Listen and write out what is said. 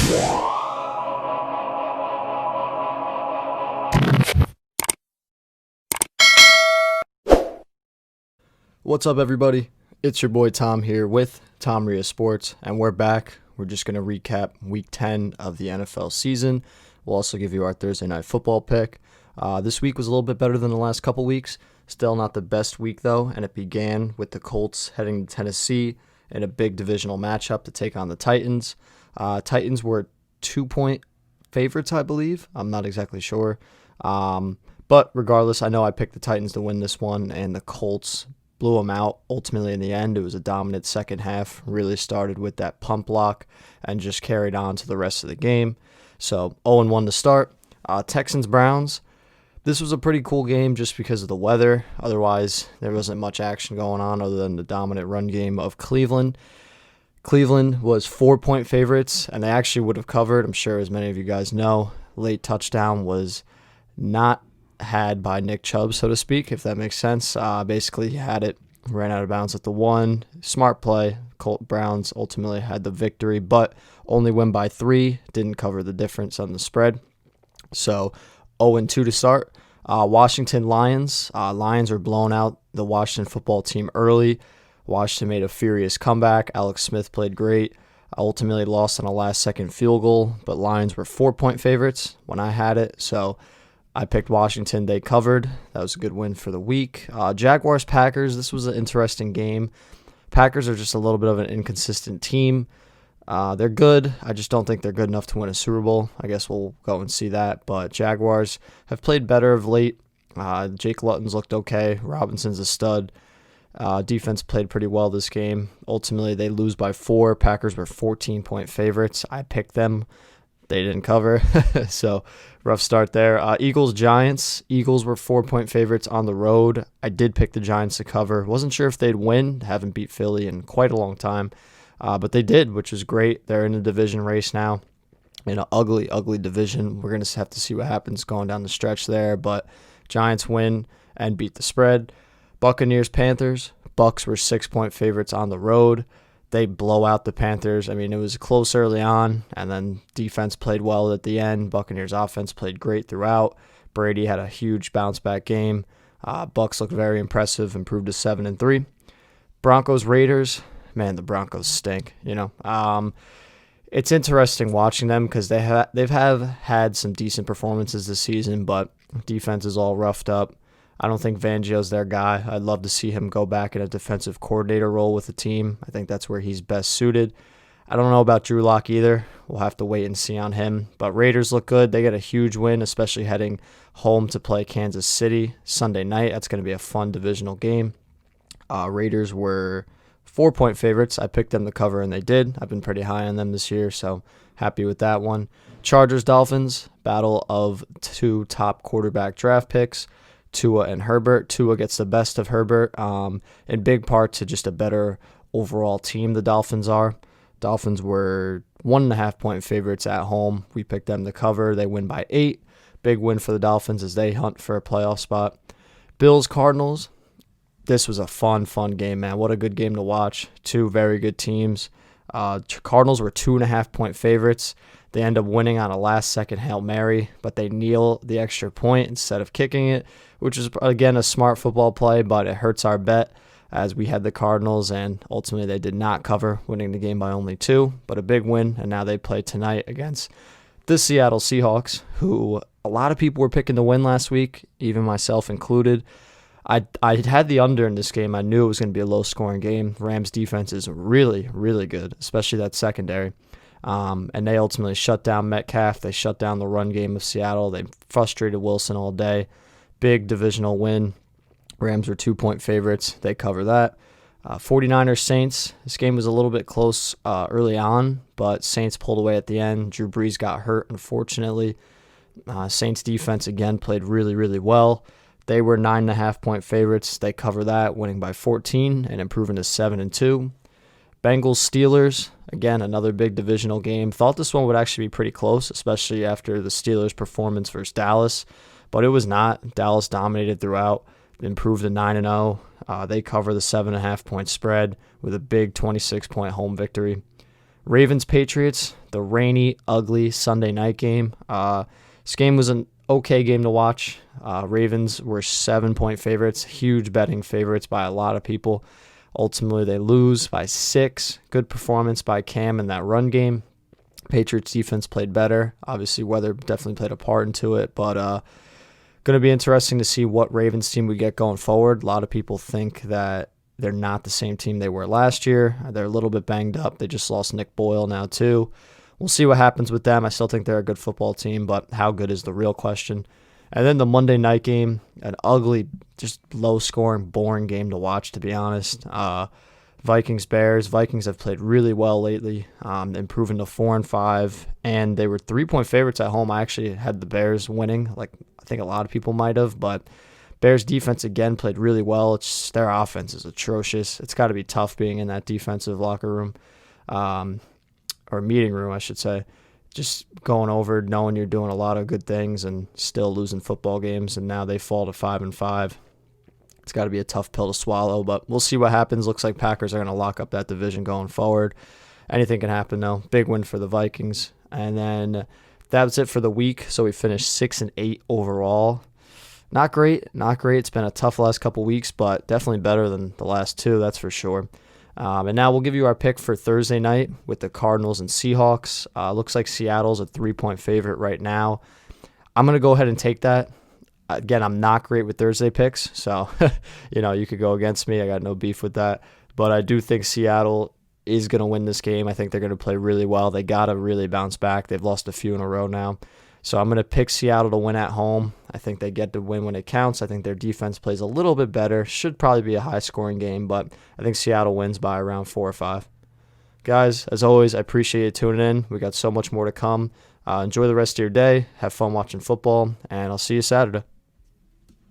What's up, everybody? It's your boy Tom here with Tom Ria Sports, and we're back. We're just going to recap Week 10 of the NFL season. We'll also give you our Thursday Night Football pick. This week was a little bit better than the last couple weeks. Still not the best week, though, and it began with the Colts heading to Tennessee in a big divisional matchup to take on the Titans. Titans were 2-point favorites, I believe. I'm not exactly sure. But regardless, I know I picked the Titans to win this one, and the Colts blew them out. Ultimately, in the end, it was a dominant second half. Really started with that pump block and just carried on to the rest of the game. So 0-1 to start. Texans-Browns. This was a pretty cool game just because of the weather. Otherwise, there wasn't much action going on other than the dominant run game of Cleveland. Cleveland was 4-point favorites, and they actually would have covered. I'm sure, as many of you guys know, late touchdown was not had by Nick Chubb, so to speak, if that makes sense. Basically, he had it, ran out of bounds at the 1. Smart play. Colt Browns ultimately had the victory, but only win by 3. Didn't cover the difference on the spread. So 0-2 to start. Washington Lions. Lions were blown out the Washington football team early. Washington made a furious comeback. Alex Smith played great. Ultimately lost on a last-second field goal, but Lions were 4-point favorites when I had it, so I picked Washington. They covered. That was a good win for the week. Jaguars-Packers. This was an interesting game. Packers are just a little bit of an inconsistent team. They're good. I just don't think they're good enough to win a Super Bowl. I guess we'll go and see that. But Jaguars have played better of late. Jake Luton's looked okay. Robinson's a stud. Defense played pretty well this game. Ultimately, they lose by 4. Packers were 14-point favorites. I picked them. They didn't cover, so rough start there. Eagles-Giants. Eagles were 4-point favorites on the road. I did pick the Giants to cover. Wasn't sure if they'd win. Haven't beat Philly in quite a long time, but they did, which was great. They're in the division race now in an ugly, ugly division. We're going to have to see what happens going down the stretch there, but Giants win and beat the spread. Buccaneers-Panthers. Bucs were 6-point favorites on the road. They blow out the Panthers. I mean, it was close early on, and then defense played well at the end. Buccaneers offense played great throughout. Brady had a huge bounce-back game. Bucs looked very impressive, improved to 7-3. Broncos-Raiders. Man, the Broncos stink, you know. It's interesting watching them because they've had some decent performances this season, but defense is all roughed up. I don't think Fangio's their guy. I'd love to see him go back in a defensive coordinator role with the team. I think that's where he's best suited. I don't know about Drew Lock either. We'll have to wait and see on him. But Raiders look good. They get a huge win, especially heading home to play Kansas City Sunday night. That's going to be a fun divisional game. Raiders were 4-point favorites. I picked them to cover, and they did. I've been pretty high on them this year, so happy with that one. Chargers-Dolphins, battle of 2 top quarterback draft picks. Tua and Herbert. Tua gets the best of Herbert, in big part to just a better overall team the Dolphins are. Dolphins were 1.5-point favorites at home. We picked them to cover. They win by 8. Big win for the Dolphins as they hunt for a playoff spot. Bills-Cardinals. This was a fun game, man. What a good game to watch. 2 very good teams. Cardinals were 2.5-point favorites. They end up winning on a last-second Hail Mary, but they kneel the extra point instead of kicking it, which is, again, a smart football play, but it hurts our bet as we had the Cardinals, and ultimately they did not cover, winning the game by only 2, but a big win, and now they play tonight against the Seattle Seahawks, who a lot of people were picking to win last week, even myself included. I had the under in this game. I knew it was going to be a low-scoring game. Rams' defense is really, really good, especially that secondary. And they ultimately shut down Metcalf. They shut down the run game of Seattle. They frustrated Wilson all day. Big divisional win. Rams were 2-point favorites. They cover that. 49ers Saints. This game was a little bit close early on, but Saints pulled away at the end. Drew Brees got hurt, unfortunately. Saints defense again played really, really well. They were 9.5-point favorites. They cover that, winning by 14 and improving to 7-2. Bengals Steelers. Again, another big divisional game. Thought this one would actually be pretty close, especially after the Steelers' performance versus Dallas, but it was not. Dallas dominated throughout, improved to 9-0. They cover the 7.5-point spread with a big 26-point home victory. Ravens Patriots, the rainy, ugly Sunday night game. This game was an okay game to watch. Ravens were 7-point favorites, huge betting favorites by a lot of people. Ultimately, they lose by 6. Good performance by Cam in that run game. Patriots defense played better. Obviously, weather definitely played a part into it, but going to be interesting to see what Ravens team we get going forward. A lot of people think that they're not the same team they were last year. They're a little bit banged up. They just lost Nick Boyle now too. We'll see what happens with them. I still think they're a good football team, but how good is the real question. And then the Monday night game, an ugly, just low-scoring, boring game to watch, to be honest. Vikings-Bears. Vikings have played really well lately, improving to 4-5, and they were 3-point favorites at home. I actually had the Bears winning, like I think a lot of people might have, but Bears defense again played really well. It's just, their offense is atrocious. It's got to be tough being in that defensive locker room, or meeting room, I should say. Just going over, knowing you're doing a lot of good things and still losing football games, and now they fall to 5-5. It's got to be a tough pill to swallow, but we'll see what happens. Looks like Packers are going to lock up that division going forward. Anything can happen, though. Big win for the Vikings. And then that was it for the week. So we finished 6-8 overall. Not great. It's been a tough last couple weeks, but definitely better than the last two, that's for sure. And now we'll give you our pick for Thursday night with the Cardinals and Seahawks. Looks like Seattle's a 3-point favorite right now. I'm going to go ahead and take that. Again, I'm not great with Thursday picks, so you could go against me. I got no beef with that. But I do think Seattle is going to win this game. I think they're going to play really well. They got to really bounce back. They've lost a few in a row now. So I'm going to pick Seattle to win at home. I think they get to win when it counts. I think their defense plays a little bit better. Should probably be a high-scoring game, but I think Seattle wins by around 4 or 5. Guys, as always, I appreciate you tuning in. We got so much more to come. Enjoy the rest of your day. Have fun watching football, and I'll see you Saturday.